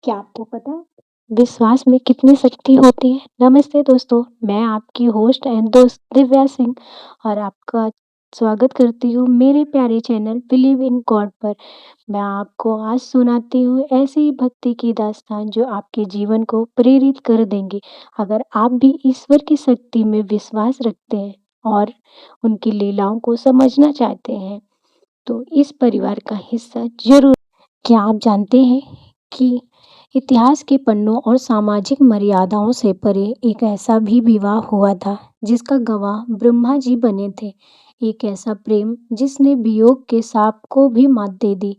क्या आपको पता है विश्वास में कितनी शक्ति होती है? नमस्ते दोस्तों, मैं आपकी होस्ट एंड दोस्त दिव्या सिंह और आपका स्वागत करती हूँ मेरे प्यारे चैनल बिलीव इन गॉड पर। मैं आपको आज सुनाती हूँ ऐसी ही भक्ति की दास्तान जो आपके जीवन को प्रेरित कर देंगी। अगर आप भी ईश्वर की शक्ति में विश्वास रखते हैं और उनकी लीलाओं को समझना चाहते हैं, तो इस परिवार का हिस्सा जरूर। क्या आप जानते हैं कि इतिहास के पन्नों और सामाजिक मर्यादाओं से परे एक ऐसा भी विवाह हुआ था जिसका गवाह ब्रह्मा जी बने थे। एक ऐसा प्रेम जिसने वियोग के साप को भी मात दे दी।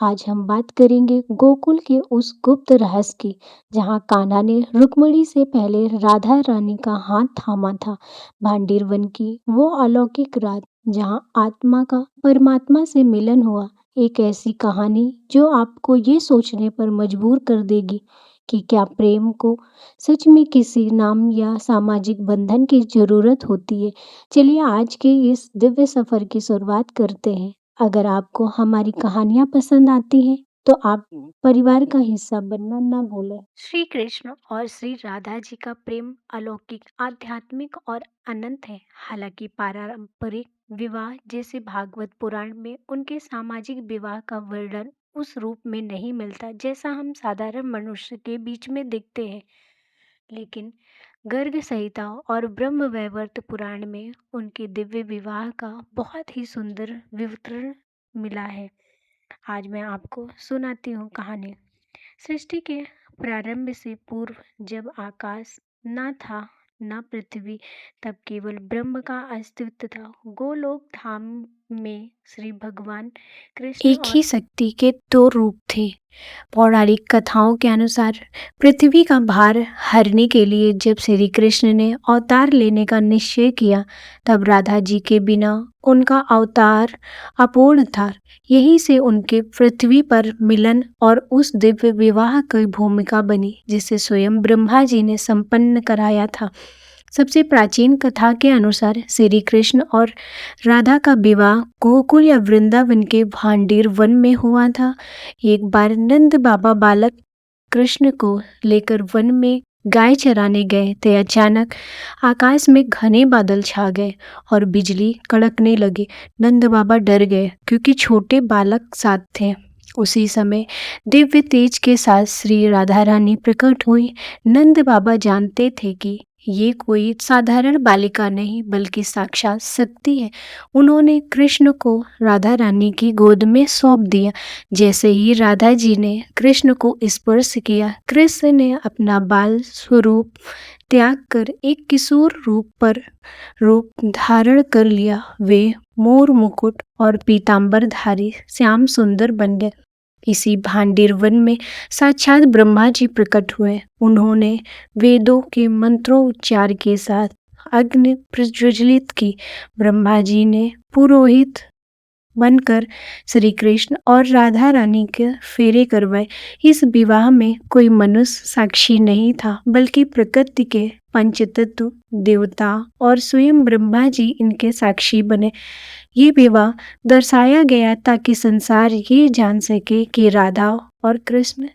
आज हम बात करेंगे गोकुल के उस गुप्त रहस्य की, जहाँ कान्हा ने रुक्मिणी से पहले राधा रानी का हाथ थामा था। भांडीर वन की वो अलौकिक रात जहाँ आत्मा का परमात्मा से मिलन हुआ। एक ऐसी कहानी जो आपको ये सोचने पर मजबूर कर देगी कि क्या प्रेम को सच में किसी नाम या सामाजिक बंधन की ज़रूरत होती है। चलिए आज के इस दिव्य सफ़र की शुरुआत करते हैं। अगर आपको हमारी कहानियाँ पसंद आती हैं तो आप परिवार का हिस्सा बनना ना भूलें। श्री कृष्ण और श्री राधा जी का प्रेम अलौकिक, आध्यात्मिक और अनंत है। हालांकि पारंपरिक विवाह जैसे भागवत पुराण में उनके सामाजिक विवाह का वर्णन उस रूप में नहीं मिलता जैसा हम साधारण मनुष्य के बीच में देखते हैं, लेकिन गर्ग संहिता और ब्रह्म वैवर्त पुराण में उनके दिव्य विवाह का बहुत ही सुंदर विवरण मिला है। आज मैं आपको सुनाती हूँ कहानी। सृष्टि के प्रारंभ से पूर्व जब आकाश ना था ना पृथ्वी, तब केवल ब्रह्म का अस्तित्व था। गोलोक धाम में श्री भगवान कृष्ण एक ही शक्ति के दो रूप थे। पौराणिक कथाओं के अनुसार पृथ्वी का भार हरने के लिए जब श्री कृष्ण ने अवतार लेने का निश्चय किया, तब राधा जी के बिना उनका अवतार अपूर्ण था। यहीं से उनके पृथ्वी पर मिलन और उस दिव्य विवाह की भूमिका बनी जिसे स्वयं ब्रह्मा जी ने संपन्न कराया था। सबसे प्राचीन कथा के अनुसार श्री कृष्ण और राधा का विवाह गोकुल या वृंदावन के भांडीर वन में हुआ था। एक बार नंद बाबा बालक कृष्ण को लेकर वन में गाय चराने गए थे। अचानक आकाश में घने बादल छा गए और बिजली कड़कने लगी। नंद बाबा डर गए क्योंकि छोटे बालक साथ थे। उसी समय दिव्य तेज के साथ श्री राधा रानी प्रकट हुई। नंद बाबा जानते थे कि ये कोई साधारण बालिका नहीं बल्कि साक्षात शक्ति है। उन्होंने कृष्ण को राधा रानी की गोद में सौंप दिया। जैसे ही राधा जी ने कृष्ण को स्पर्श किया, कृष्ण ने अपना बाल स्वरूप त्याग कर एक किशोर रूप धारण कर लिया। वे मोर मुकुट और पीतांबरधारी श्याम सुंदर बन गए। इसी भांडीर वन में साक्षात ब्रह्मा जी प्रकट हुए। उन्होंने वेदों के मंत्रोच्चार के साथ अग्नि प्रज्वलित की। ब्रह्मा जी ने पुरोहित बनकर श्री कृष्ण और राधा रानी के फेरे करवाए। इस विवाह में कोई मनुष्य साक्षी नहीं था बल्कि प्रकृति के पंचतत्व, देवता और स्वयं ब्रह्मा जी इनके साक्षी बने। ये विवाह दर्शाया गया ताकि संसार ये जान सके कि राधा और कृष्ण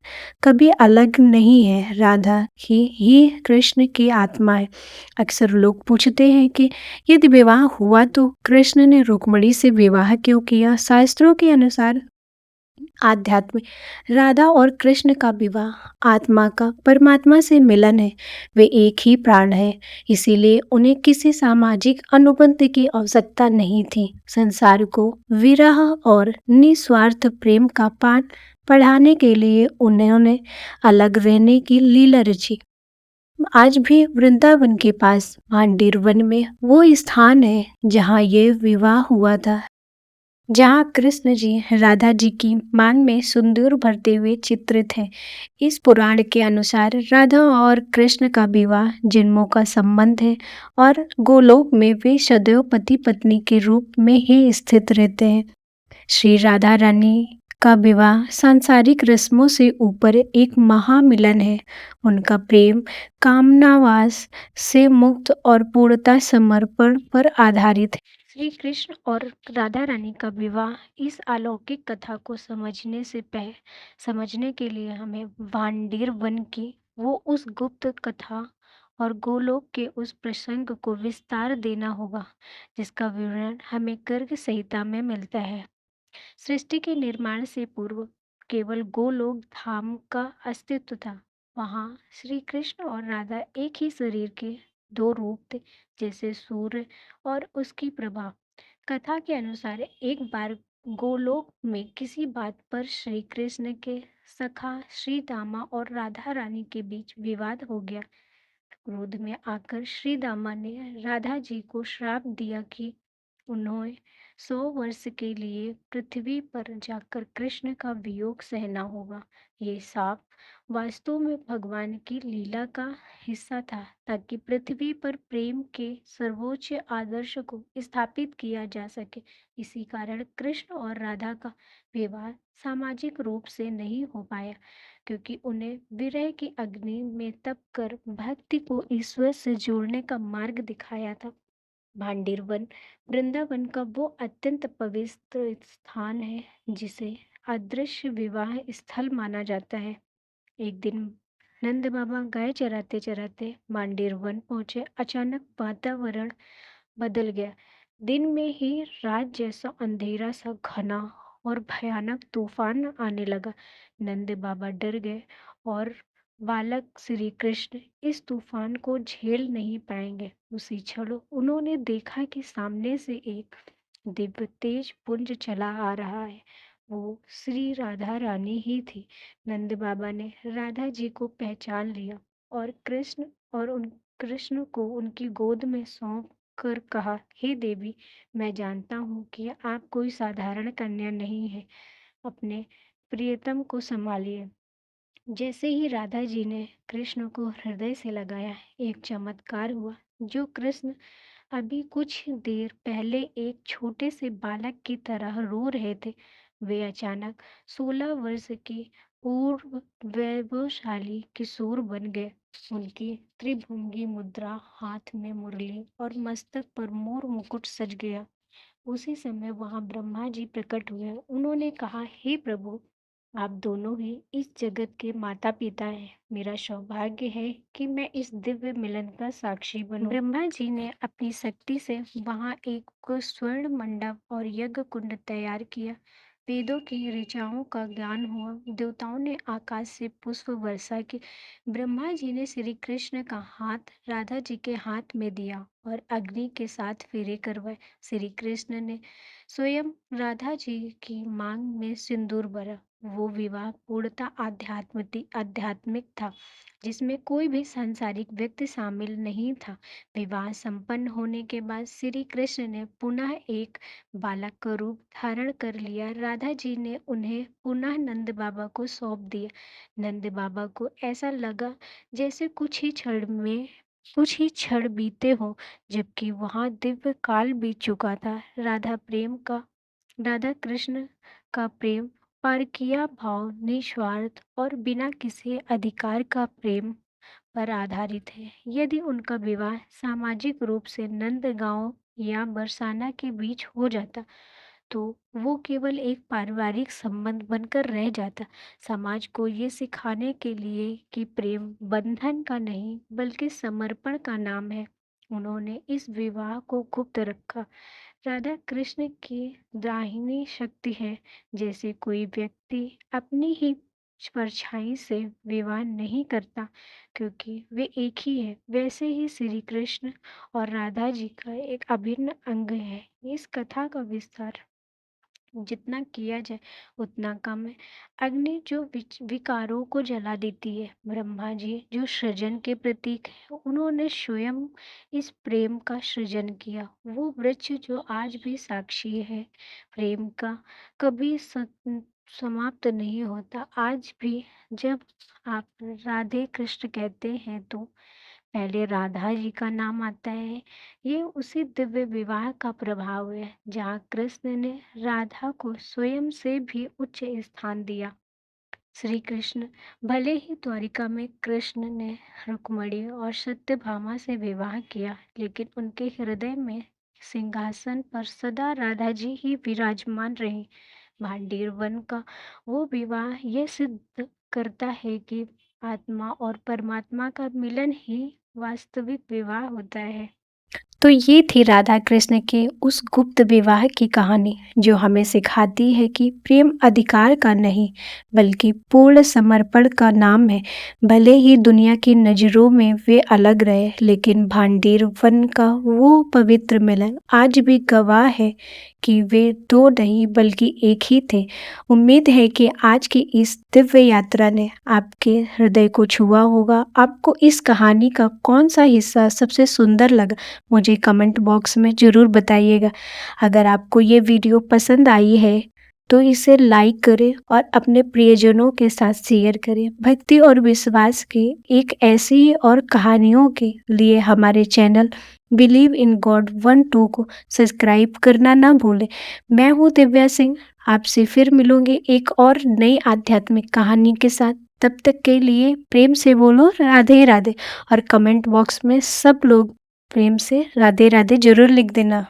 कभी अलग नहीं है। राधा ही कृष्ण की आत्मा है। अक्सर लोग पूछते हैं कि यदि विवाह हुआ तो कृष्ण ने रुक्मिणी से विवाह क्यों किया। शास्त्रों के अनुसार आध्यात्म राधा और कृष्ण का विवाह आत्मा का परमात्मा से मिलन है। वे एक ही प्राण है, इसीलिए उन्हें किसी सामाजिक अनुबंध की आवश्यकता नहीं थी। संसार को विरह और निस्वार्थ प्रेम का पाठ पढ़ाने के लिए उन्होंने अलग रहने की लीला रची। आज भी वृंदावन के पास भांडीर वन में वो स्थान है जहाँ ये विवाह हुआ था, जहाँ कृष्ण जी राधा जी की मांग में सिंदूर भरते हुए चित्रित हैं। इस पुराण के अनुसार राधा और कृष्ण का विवाह जन्मों का संबंध है और गोलोक में वे सदैव पति पत्नी के रूप में ही स्थित रहते हैं। श्री राधा रानी का विवाह सांसारिक रस्मों से ऊपर एक महामिलन है। उनका प्रेम कामनावास से मुक्त और पूर्णता समर्पण पर आधारित है। श्री कृष्ण और राधा रानी का विवाह इस अलौकिक कथा को समझने के लिए हमें वांडीर वन की वो उस गुप्त कथा और गोलोक के उस प्रसंग को विस्तार देना होगा जिसका विवरण हमें गर्ग संहिता में मिलता है। सृष्टि के निर्माण से पूर्व केवल गोलोक धाम का अस्तित्व था। वहाँ श्री कृष्ण और राधा एक ही शरीर के दो रूप थे, जैसे सूर्य और उसकी प्रभा। कथा के अनुसार एक बार गोलोक में किसी बात पर श्री कृष्ण के सखा श्री दामा और राधा रानी के बीच विवाद हो गया। क्रोध में आकर श्री दामा ने राधा जी को श्राप दिया कि उन्हें 100 वर्ष के लिए पृथ्वी पर जाकर कृष्ण का वियोग सहना होगा। ये शाप वास्तव में भगवान की लीला का हिस्सा था, ताकि पृथ्वी पर प्रेम के सर्वोच्च आदर्श को स्थापित किया जा सके। इसी कारण कृष्ण और राधा का विवाह सामाजिक रूप से नहीं हो पाया, क्योंकि उन्हें विरह की अग्नि में तप कर भक्ति को ईश्वर से जोड़ने का मार्ग दिखाया था। भांडीर वन वृंदावन का वो अत्यंत पवित्र स्थान है जिसे अदृश्य विवाह स्थल माना जाता है। एक दिन नंद बाबा गाय चराते चराते भांडीर वन पहुंचे। अचानक वातावरण बदल गया। दिन में ही रात जैसा अंधेरा सा घना और भयानक तूफान आने लगा। नंद बाबा डर गए और बालक श्री कृष्ण इस तूफान को झेल नहीं पाएंगे। उसी क्षण उन्होंने देखा कि सामने से एक दिव्य तेज पुंज चला आ रहा है। वो श्री राधा रानी ही थी। नंद बाबा ने राधा जी को पहचान लिया और कृष्ण को उनकी गोद में सौंप कर कहा, हे देवी, मैं जानता हूँ कि आप कोई साधारण कन्या नहीं है। अपने प्रियतम को संभालिए। जैसे ही राधा जी ने कृष्ण को हृदय से लगाया, एक चमत्कार हुआ। जो कृष्ण अभी कुछ देर पहले एक छोटे से बालक की तरह रो रहे थे, वे अचानक 16 वर्ष के पूर्व वैभवशाली किशोर बन गए। उनकी त्रिभुंगी मुद्रा, हाथ में मुरली और मस्तक पर मोर मुकुट सज गया। उसी समय वहां ब्रह्मा जी प्रकट हुए। उन्होंने कहा, हे प्रभु, आप दोनों ही इस जगत के माता पिता हैं। मेरा सौभाग्य है कि मैं इस दिव्य मिलन का साक्षी बनूं। ब्रह्मा जी ने अपनी शक्ति से वहां एक स्वर्ण मंडप और यज्ञ कुंड तैयार किया। वेदों की ऋचाओं का ज्ञान हुआ। देवताओं ने आकाश से पुष्प वर्षा की। ब्रह्मा जी ने श्री कृष्ण का हाथ राधा जी के हाथ में दिया और अग्नि के साथ फेरे करवाए। श्री कृष्ण ने स्वयं राधा जी की मांग में सिंदूर भरा। वो विवाह पूर्णतः आध्यात्मिक था, जिसमें कोई भी सांसारिक व्यक्ति शामिल नहीं था। विवाह संपन्न होने के बाद श्री कृष्ण ने पुनः एक बालक का रूप धारण कर लिया। राधा जी ने उन्हें पुनः नंद बाबा को सौंप दिया। नंद बाबा को ऐसा लगा जैसे कुछ ही क्षण बीते हों, जबकि वहां दिव्य काल बीत चुका था। राधा कृष्ण का प्रेम परकिया भाव, निस्वार्थ और बिना किसी अधिकार का प्रेम पर आधारित है। यदि उनका विवाह सामाजिक रूप से नंदगांव या बरसाना के बीच हो जाता, तो वो केवल एक पारिवारिक संबंध बनकर रह जाता। समाज को ये सिखाने के लिए कि प्रेम बंधन का नहीं बल्कि समर्पण का नाम है, उन्होंने इस विवाह को गुप्त रखा। राधा कृष्ण की दाहिनी शक्ति है। जैसे कोई व्यक्ति अपनी ही परछाई से विवाह नहीं करता, क्योंकि वे एक ही है, वैसे ही श्री कृष्ण और राधा जी का एक अभिन्न अंग है। इस कथा का विस्तार जितना किया जाए उतना कम है। अग्नि जो विकारों को जला देती है, ब्रह्मा जी जो सृजन के प्रतीक है, उन्होंने स्वयं इस प्रेम का सृजन किया। वो वृक्ष जो आज भी साक्षी है प्रेम का, कभी समाप्त नहीं होता। आज भी जब आप राधे कृष्ण कहते हैं तो पहले राधा जी का नाम आता है। ये उसी दिव्य विवाह का प्रभाव है जहाँ कृष्ण ने राधा को स्वयं से भी उच्च स्थान दिया। श्री कृष्ण भले ही द्वारिका में कृष्ण ने रुक्मिणी और सत्यभामा से विवाह किया, लेकिन उनके हृदय में सिंहासन पर सदा राधा जी ही विराजमान रहे। भांडीर वन का वो विवाह ये सिद्ध करता है कि आत्मा और परमात्मा का मिलन ही वास्तविक विवाह होता है। तो ये थी राधा कृष्ण के उस गुप्त विवाह की कहानी जो हमें सिखाती है कि प्रेम अधिकार का नहीं बल्कि पूर्ण समर्पण का नाम है। भले ही दुनिया की नज़रों में वे अलग रहे, लेकिन भांडीर वन का वो पवित्र मिलन आज भी गवाह है कि वे दो नहीं बल्कि एक ही थे। उम्मीद है कि आज की इस दिव्य यात्रा ने आपके हृदय को छुआ होगा। आपको इस कहानी का कौन सा हिस्सा सबसे सुंदर लगा, मुझे कमेंट बॉक्स में ज़रूर बताइएगा। अगर आपको ये वीडियो पसंद आई है तो इसे लाइक करें और अपने प्रियजनों के साथ शेयर करें। भक्ति और विश्वास के एक ऐसी ही और कहानियों के लिए हमारे चैनल बिलीव इन गॉड 1-2 को सब्सक्राइब करना ना भूलें। मैं हूँ दिव्या सिंह, आपसे फिर मिलूंगी एक और नई आध्यात्मिक कहानी के साथ। तब तक के लिए प्रेम से बोलो राधे राधे, और कमेंट बॉक्स में सब लोग प्रेम से राधे राधे जरूर लिख देना।